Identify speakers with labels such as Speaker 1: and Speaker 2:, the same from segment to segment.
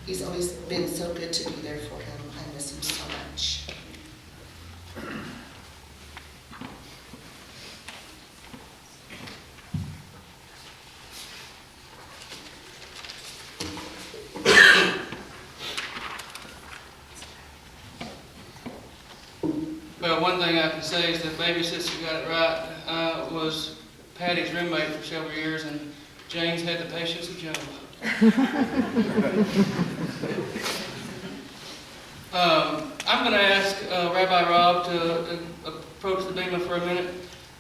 Speaker 1: He's always been so good to be there for him. I miss him so much.
Speaker 2: Well, one thing I can say is that baby sister got it right. Was Patty's roommate for several years, and James had the patience of Job. I'm going to ask Rabbi Rob to approach the bema for a minute.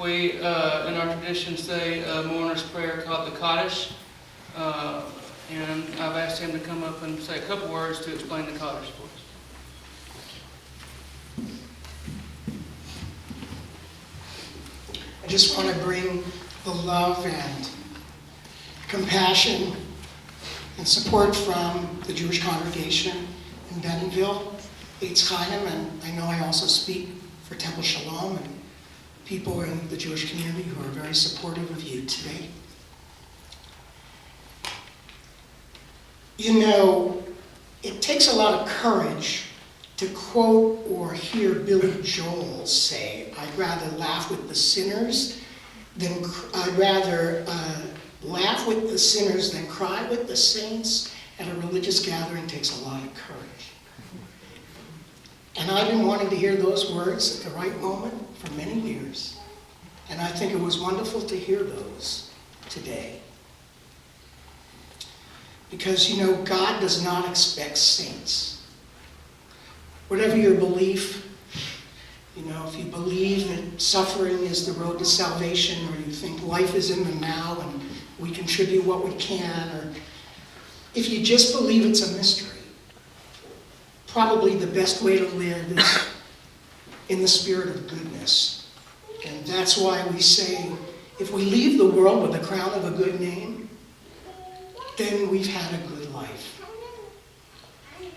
Speaker 2: We, in our tradition, say a mourner's prayer called the Kaddish, and I've asked him to come up and say a couple words to explain the Kaddish for us.
Speaker 3: I just want to bring the love and compassion and support from the Jewish congregation in Bentonville, Eitz Chaim, and I know I also speak for Temple Shalom and people in the Jewish community who are very supportive of you today. You know, it takes a lot of courage to quote or hear Billy Joel say, "I'd rather laugh with the sinners than laugh with the sinners than cry with the saints." At a religious gathering takes a lot of courage. And I've been wanting to hear those words at the right moment for many years. And I think it was wonderful to hear those today. Because, you know, God does not expect saints. Whatever your belief, you know, if you believe that suffering is the road to salvation, or you think life is in the now and we contribute what we can, or if you just believe it's a mystery, probably the best way to live is in the spirit of goodness. And that's why we say, if we leave the world with the crown of a good name, then we've had a good life.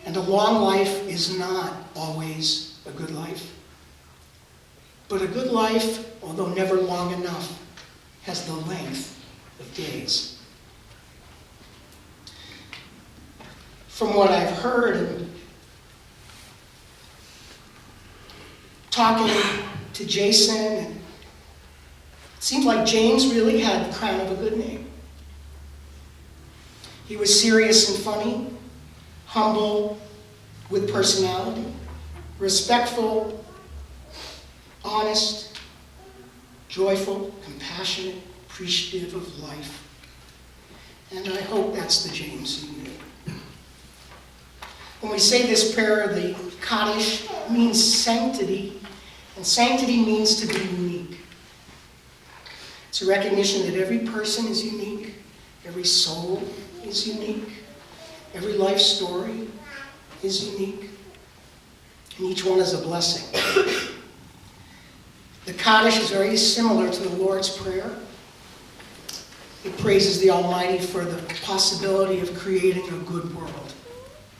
Speaker 3: And a long life is not always a good life. But a good life, although never long enough, has the length of days. From what I've heard and talking to Jason, it seems like James really had the crown of a good name. He was serious and funny, humble, with personality, respectful, honest, joyful, compassionate, appreciative of life. And I hope that's the James you knew. When we say this prayer, the Kaddish means sanctity, and sanctity means to be unique. It's a recognition that every person is unique, every soul is unique, every life story is unique, and each one is a blessing. The Kaddish is very similar to the Lord's Prayer. It praises the Almighty for the possibility of creating a good world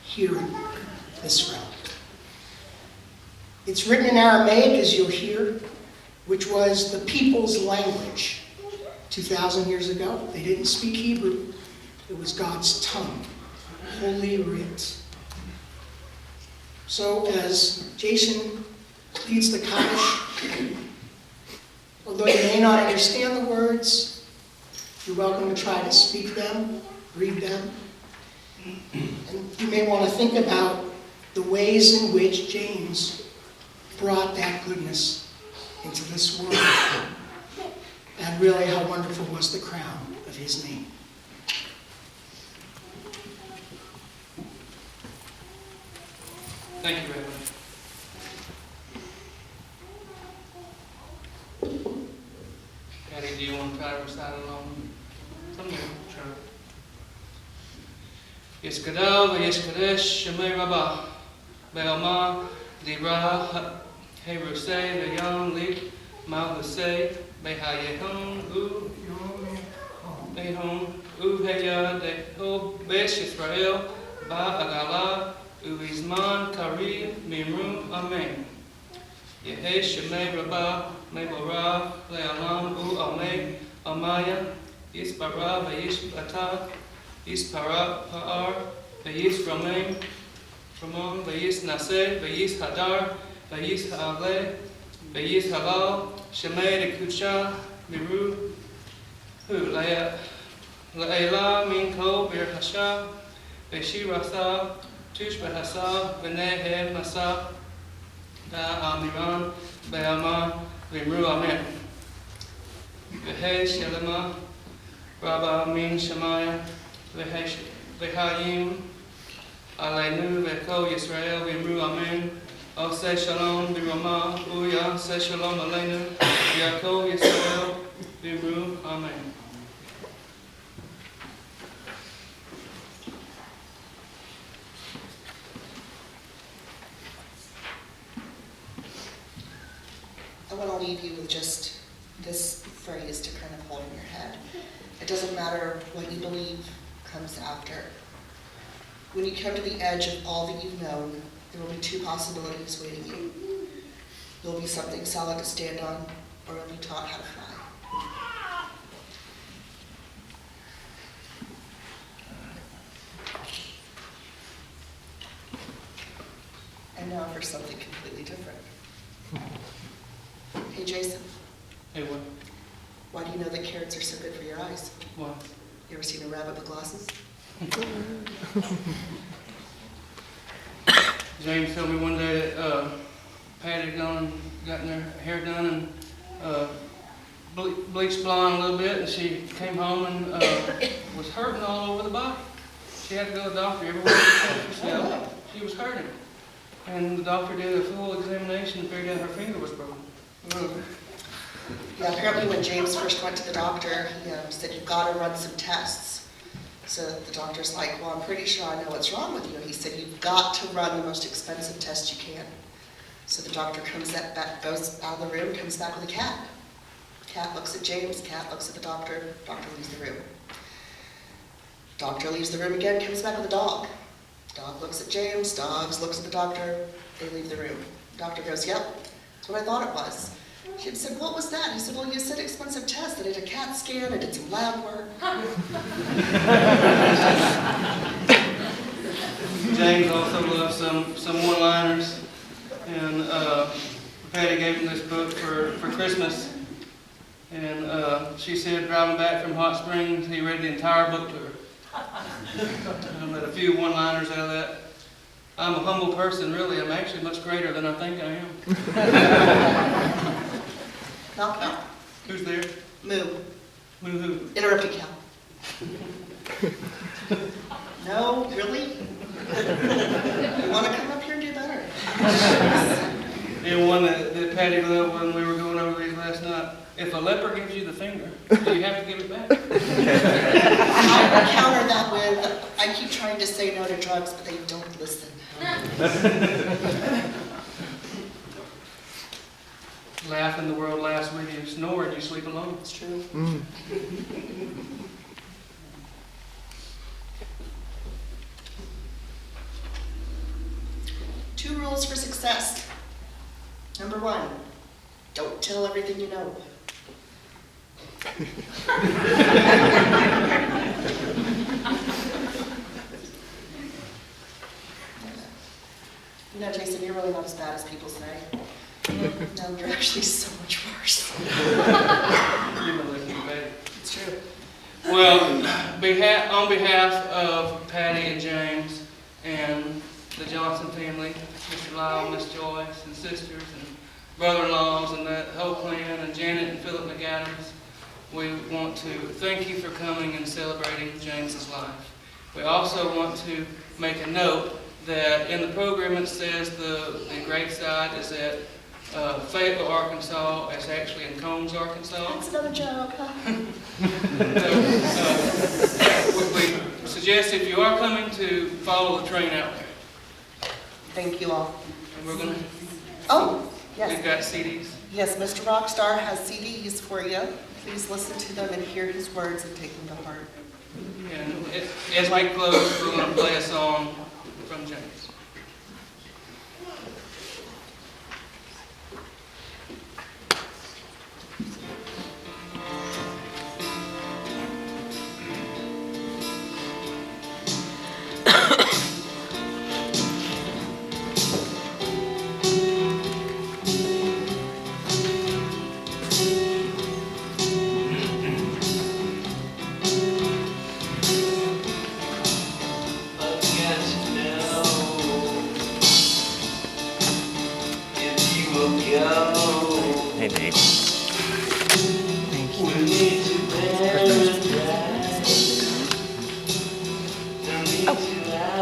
Speaker 3: here in this realm. It's written in Aramaic, as you'll hear, which was the people's language 2,000 years ago. They didn't speak Hebrew. It was God's tongue, Holy Writ. So as Jason leads the Kaddish, although you may not understand the words, you're welcome to try to speak them, read them. And you may want to think about the ways in which James brought that goodness into this world. And really how wonderful was the crown of his name.
Speaker 2: Thank you, Reverend. Patty, do you want to try to recite along? Somewhere, sure. Yeskadal v'yeshkadesh shemay rabah be'alma dibra herusei v'yam lik ma'usei be'hayehon heya deho besh Yisrael ba'agala Uizman Kari Mimrum Amen. Yehe Shemay Rabah Meborah Le'alam Amay Amaya Yispara V'Yishbata Yispara Pa'ar Vayis Ramon, Vayis Nase, Vayis Hadar, Vayis Ha'ale, Vayis Halal, Shemei Kusha, Miru, La'ela Minko, Bir Hasha, Veshi Rasa, Tush Behasa, Venehe Masa, Amiran, Be'ama, Vimru Amen. Vehe Shelema, Rabba Min Shemaya, Vehayim, Aleinu, Veko Yisrael, Vimru Amen. Ose Shalom, Birama, Uya, Se Shalom Aleinu, Yaakov Yisrael, Vimru Amen.
Speaker 1: I want to leave you with just this phrase to kind of hold in your head. It doesn't matter what you believe comes after. When you come to the edge of all that you've known, there will be two possibilities waiting you. You'll be something solid to stand on, or you'll be taught how to fly. And now for something completely different. Hey Jason,
Speaker 2: Hey, what?
Speaker 1: why do you know that carrots are so good for your eyes?
Speaker 2: What?
Speaker 1: You ever seen a rabbit with glasses?
Speaker 2: James told me one day that Patty had gone and gotten her hair done and bleached blonde a little bit, and she came home and was hurting all over the body. She had to go to the doctor every week. She was hurting. And the doctor did a full examination and figured out her finger was broken.
Speaker 1: Yeah, apparently when James first went to the doctor, he said, you've got to run some tests. So the doctor's like, well, I'm pretty sure I know what's wrong with you. He said, you've got to run the most expensive test you can. So the doctor goes out of the room, comes back with a cat. Cat looks at James, cat looks at the doctor leaves the room. Doctor leaves the room again, comes back with a dog. Dog looks at James, dog looks at the doctor, they leave the room. Doctor goes, yep, that's what I thought it was. She said, what was that? He said, well, you said expensive test. I did a CAT scan, I did some lab work.
Speaker 2: James also loves some one-liners, and Patty gave him this book for Christmas. And she said, driving back from Hot Springs, he read the entire book to her. I read a few one-liners out of that. I'm a humble person, really. I'm actually much greater than I think I am.
Speaker 1: Knock, knock.
Speaker 2: Who's there?
Speaker 1: Moo.
Speaker 2: Moo who?
Speaker 1: Interrupted Cal. No, really? You want to come up here and do better?
Speaker 2: And one that Patty loved when we were going over these last night. If a leper gives you the finger, do you have to give it back?
Speaker 1: I counter that with, I keep trying to say no to drugs, but they don't listen.
Speaker 2: Laugh and the world laughs with you. Snore and you sleep alone.
Speaker 1: It's true. Two rules for success. Number one, don't tell everything you know. You know, Jason, you're really not as bad as people say. No, you're actually so much worse.
Speaker 2: You know that, Patty.
Speaker 1: It's true.
Speaker 2: Well, on behalf of Patty and James and the Johnson family, Mr. Lyle, Miss Joyce, and sisters, and brother-in-laws, and that whole clan, and Janet and Philip McAdams, we want to thank you for coming and celebrating James's life. We also want to make a note that in the program it says the graveside is at Fayetteville, Arkansas. It's actually in Combs, Arkansas.
Speaker 1: That's another joke, huh?
Speaker 2: We suggest if you are coming to follow the train out there.
Speaker 1: Thank you all.
Speaker 2: And we're going to,
Speaker 1: Oh,
Speaker 2: we've
Speaker 1: yes.
Speaker 2: got CDs.
Speaker 1: Yes, Mr. Rockstar has CDs for you. Please listen to them and hear his words and take them to heart.
Speaker 2: And as we close, we're going to play a song from James.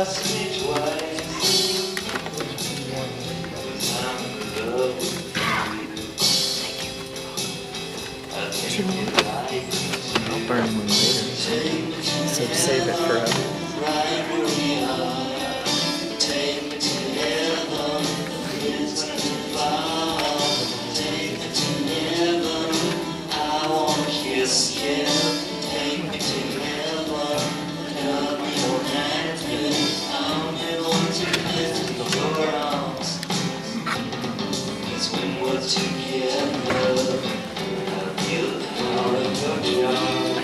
Speaker 4: ask me twice. I'm in love with you. I think you like it.
Speaker 5: I'll burn one later. So save it forever.
Speaker 4: Right where we are. Take me to heaven. It's not too far. Take me to heaven. I wanna kiss you. Take me to heaven. Hug me or night. I'm going to lift your arms. 'Cause when we're together, I feel the power of your charm.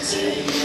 Speaker 4: Say